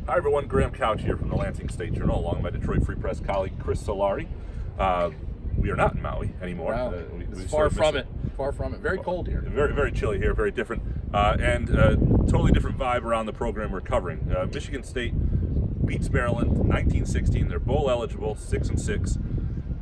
Hi everyone, Graham Couch here from the Lansing State Journal, along with my Detroit Free Press colleague Chris Solari. We are not in Maui anymore. Wow. Far from it. Very cold here. Very, very chilly here, very different. And totally different vibe around the program we're covering. Michigan State beats Maryland 1916. They're bowl eligible, 6-6.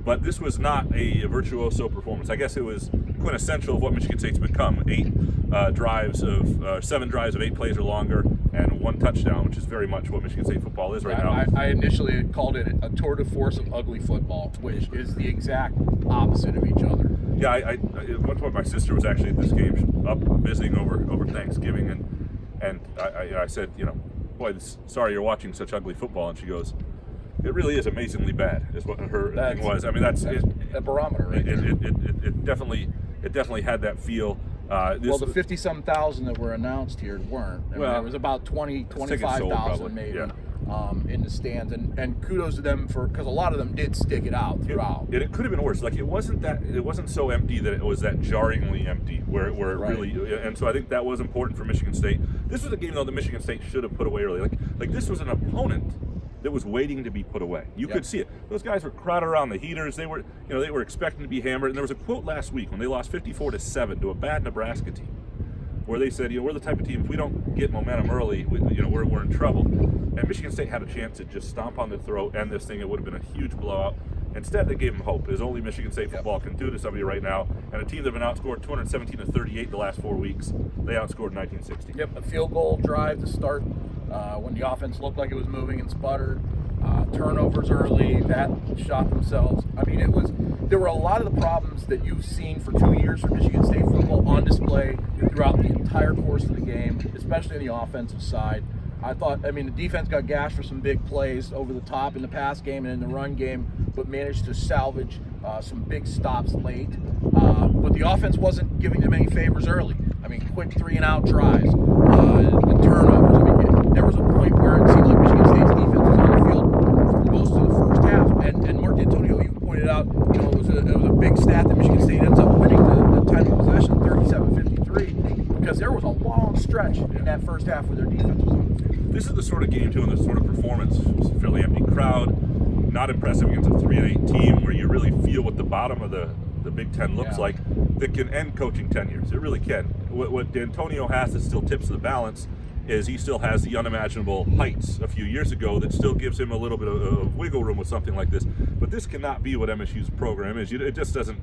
But this was not a virtuoso performance. I guess it was quintessential of what Michigan State's become. 7 drives of 8 plays or longer, and 1 touchdown, which is very much what Michigan State football is right now. I initially called it a tour de force of ugly football, which is the exact opposite of each other. Yeah, at one point my sister was actually at this game up visiting over Thanksgiving, and I said, boy, sorry you're watching such ugly football, and she goes, it really is amazingly bad, is what her thing was. I mean, that's a barometer, right? It definitely had that feel. Well, the 50-some thousand that were announced here weren't. I mean, there was about 25,000 maybe in the stands, and kudos to them because a lot of them did stick it out throughout. It could have been worse. Like it wasn't so empty that it was that jarringly empty where it really. And so I think that was important for Michigan State. This was a game though that Michigan State should have put away early. Like this was an opponent that was waiting to be put away. You could see it. Those guys were crowded around the heaters. They were expecting to be hammered. And there was a quote last week when they lost 54-7 to a bad Nebraska team, where they said, we're the type of team, if we don't get momentum early, we're in trouble. And Michigan State had a chance to just stomp on their throat, end this thing. It would have been a huge blowout. Instead, they gave them hope, as only Michigan State football can do to somebody right now. And a team that have been outscored 217-38 the last 4 weeks, they outscored 1960. Yep, a field goal drive to start when the offense looked like it was moving and sputtered. Turnovers early, that shot themselves. I mean, there were a lot of the problems that you've seen for 2 years from Michigan State football on display throughout the entire course of the game, especially on the offensive side. The defense got gashed for some big plays over the top in the pass game and in the run game, but managed to salvage some big stops late. But the offense wasn't giving them any favors early. I mean, quick 3-and-out drives, the turnovers. I mean, there was a point where it seemed like Michigan State's defense was on the field for most of the first half. And Mark D'Antonio even pointed out, it was a big stat that Michigan State ends up winning the time of possession, 37-53, because there was a long stretch in that first half where their defense was on the field. This is the sort of game, too, and the sort of performance, fairly empty crowd, not impressive against a 3-8 team, where you really feel what the bottom of the Big Ten looks like, that can end coaching tenures. It really can. What D'Antonio has that still tips the balance is he still has the unimaginable heights a few years ago that still gives him a little bit of wiggle room with something like this. But this cannot be what MSU's program is. It just doesn't.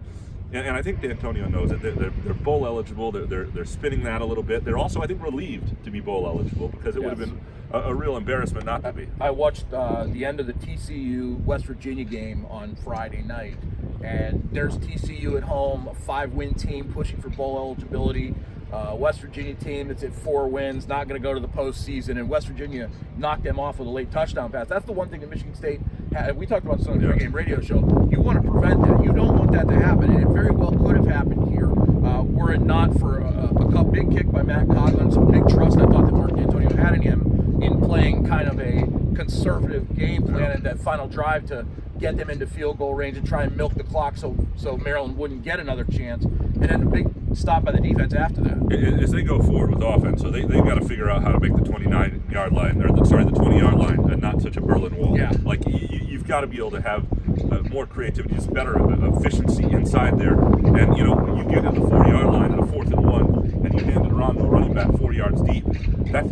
And I think D'Antonio knows it. They're bowl eligible. They're spinning that a little bit. They're also, I think, relieved to be bowl eligible because it would have been a real embarrassment not to be. I watched the end of the TCU West Virginia game on Friday night, and there's TCU at home, a 5-win team pushing for bowl eligibility. West Virginia team that's at 4 wins, not going to go to the postseason, and West Virginia knocked them off with a late touchdown pass. That's the one thing that Michigan State had. We talked about this on the pregame radio show. You want to prevent that. You don't want that to happen, and it very well could have happened here were it not for a big kick by Matt Coughlin, some big trust I thought that Mark D'Antonio had in him in playing kind of a conservative game plan at that final drive to get them into field goal range and try and milk the clock so Maryland wouldn't get another chance. And then a big stop by the defense after that. As they go forward with offense, so they've got to figure out how to make the 29-yard line, the 20-yard line, not such a Berlin Wall. Yeah. Like you've got to be able to have more creativity, just better efficiency inside there. And you get to the 4-yard line at a 4th and 1, and you hand it around to a running back 4 yards deep. That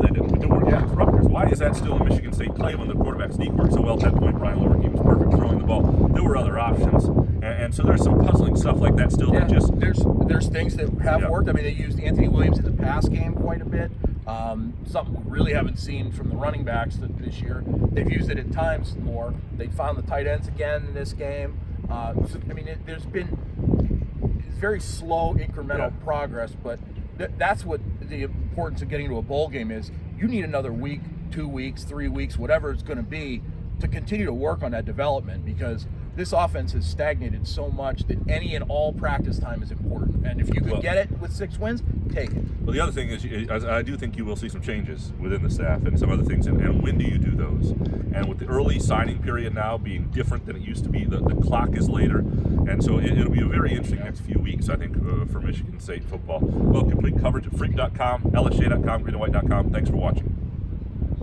didn't work against Rutgers. Why is that still a Michigan State play when the quarterback sneak worked so well at that point? Brian Lowerkey was perfect throwing the ball. There were other options, and so there's some puzzling stuff like that still. Yeah, there's things that have worked. I mean, they used Anthony Williams in the pass game quite a bit. Something we really haven't seen from the running backs this year. They've used it at times more. They found the tight ends again in this game. There's been very slow incremental progress, but that's what the importance of getting to a bowl game is. You need another week, 2 weeks, 3 weeks, whatever it's going to be, to continue to work on that development, because this offense has stagnated so much that any and all practice time is important. And if you can get it with 6 wins, take it. Well, the other thing is, I do think you will see some changes within the staff and some other things. And when do you do those? And with the early signing period now being different than it used to be, the clock is later. And so it'll be a very interesting next few weeks, I think, for Michigan State football. Well, complete coverage at freak.com, lsa.com, greenandwhite.com. Thanks for watching.